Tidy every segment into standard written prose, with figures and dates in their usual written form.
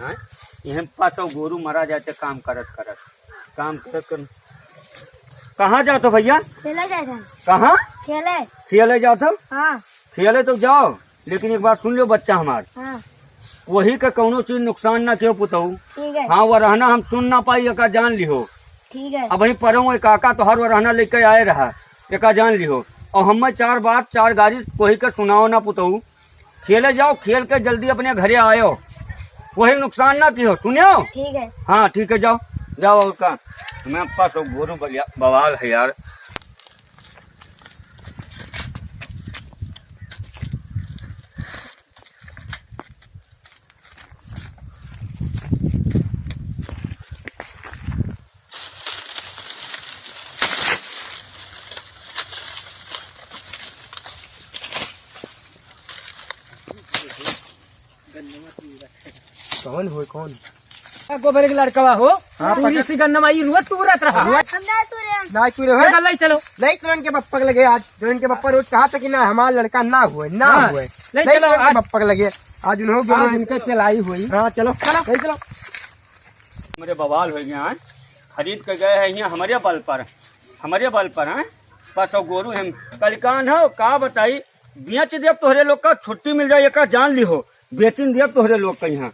हाँ यहाँ 500 गोरू मरा जाते काम करत कहाँ जाते भैया? खेले जाते। कहाँ खेले जाते? हाँ। खेले तो जाओ, लेकिन एक बात सुन लो बच्चा हमार, हाँ। वही का कौनो चीज नुकसान ना क्यों पुतऊ। ठीक है। हाँ वो रहना हम सुन ना पाई एका जान लिहो। ठीक है। अब वही परो एक काका तो हर वो रहना लेके आए रहा, एका जान लिहो। और हम 4 बात 4 गाड़ी कोई का सुनाओ ना पुतऊ। खेले जाओ, खेल के जल्दी अपने घरे आयो, वही नुकसान ना कियो, सुनियो। ठीक है। हाँ ठीक है, जाओ जाओ। और का मैं पास गोरू बवाल है यार। कौन हो कौन? गोबर के लड़कवा हो। पूरी सी गन्ना आई रुआ तुरत रहा। ना तू रे चल चलो नहीं तुरंत के पप्पा के लगे आज। तुरंत के पप्पा रोज कहा था कि ना हमारा लड़का ना हुए ना हाँ। हुए। नहीं नहीं चलो तुरंत आज के पप्पा के लगे आज उन्होंने इनके चलाई हुई। हाँ चलो चलो। नहीं चलो। हमारे बवाल हो गया है, खरीद के गए हैं यहाँ हमारे बल पर हैं 500 गोरू हम कलिकान हो का बताई। बेच देव तोहरे लोग का छुट्टी मिल जाए, एक जान ली हो, बेचिन देव तोहरे लोग का यहाँ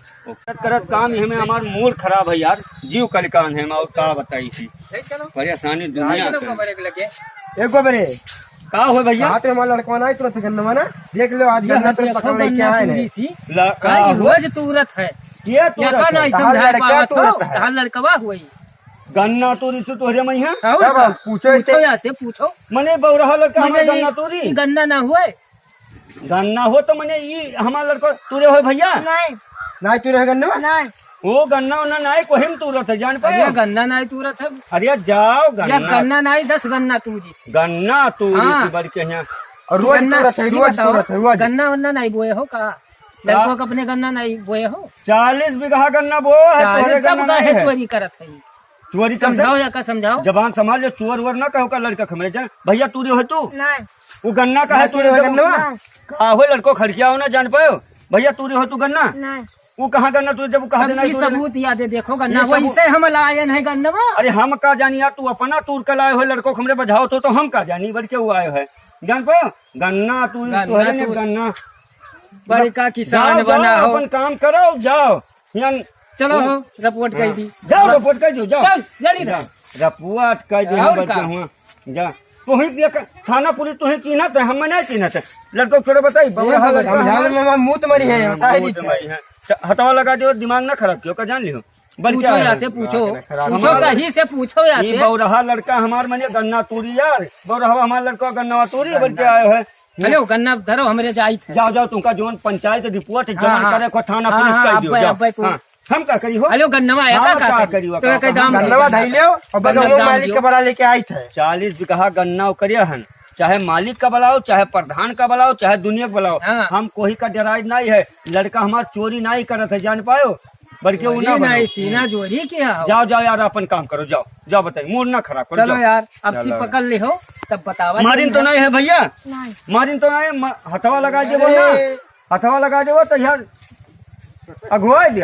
करत काम हमें हमार मूड खराब है यार, जीव कलिकान है और का बताई थी परेशानी दुनिया से। एक गोबरे का हो भैया? हाथ में हमारा लड़का ना तुरंत गन्ना ना देख लो आज गन्ना तुरंत पकड़ लेके आए हैं। रोज तुरत है क्या लड़कवा हुई गन्ना तोरी से तोहरे में है? पूछो यहाँ से पूछो। मने बौरहा लड़का हमारा गन्ना तोरी गन्ना ना हुए। गन्ना हो तो मने ये हमारा लड़का तुरे हो भैया? नहीं ना तू रहे गन्ना नहीं। वो गन्ना उन्ना नहीं कोहिम तुरत है, जान पाए? गन्ना नहीं तुरत है। अरे जाओ या गन्ना नहीं 10 गन्ना तूरी से। गन्ना तोरी हाँ। से बढ़ के यहाँ और रोज तुरंत है रोज तुरंत है रोज। गन्ना वन्ना नहीं बोए हो का? लड़कों को अपने गन्ना नहीं बोए हो? 40 बीघा गन्ना बो है, तोहरे गन्ना नहीं है। चोरी करत है। चोरी समझाओ या का समझाओ। जबान संभाल, चोर वोर ना कहो का लड़का खमरे जान। भैया तूरी हो तू? नहीं। वो गन्ना का है तूरी हो गन्ना का हो लड़को खड़किया हो ना, जान पाओ? भैया तूरी हो तू गन्ना? नहीं। वो कहाँ गन्ना तू जब कहा देना सबूत याद देखो गन्ना वैसे हम लाए है गन्ना। अरे हम का जानी यार, तू अपना तूर कल आए हो लड़को हमरे बजाओ तो हम का जानी बढ़ के वो आए है, जान पाओ? गन्ना तूरी तोहरे ने गन्ना बड़का किसान बना हो। अपन काम करो, जाओ यहाँ चलो हो रिपोर्ट कर दी। जाओ रिपोर्ट कर दो, जाओ जल्दी रिपोर्ट कर दो। हुआ जा तू ही देख थाना पुलिस तू ही चिन्हत है, हम नहीं चिन्हत है। लड़को छोड़ो बताई मुँह तुम्हारी है हथवा लगा दो, दिमाग ना खराब क्यों का जान लियो। पूछो यहाँ से पूछो सही से पूछो यहाँ से। बौरहा लड़का हमार मने गन्ना तोरी यार, बौरहा हमारा लड़का गन्ना तोरी बन के आयो है। हेलो गन्ना धरो हमरे जाई थे। जाओ तुमका जोन पंचायत रिपोर्ट जमा करे को थाना पुलिस कर दियो। हम का करी हो? हेलो गन्नवा आया का करियो तो कई दाम गन्नवा धई लियो और बगल मालिक के बड़ा लेके आई थे। 40 बीघा गन्ना करिया हन, चाहे मालिक का बुलाओ, चाहे प्रधान का बुलाओ, चाहे दुनिया का बुलाओ। हम कोई का डराज नहीं है, लड़का हमारा चोरी नहीं करत है, जान पायो? बल्कि नहीं सीना चोरी किया। जाओ यार अपन काम करो, जाओ बताइए, मूड ना खराब करो। चलो यार अब की पकड़ ले हो तब बतावा। मारिन तो नहीं है भैया? नहीं। मारिन तो नहीं, हथवा लगा देवो ना, हथवा लगा देवो तो यार अगुआ दे।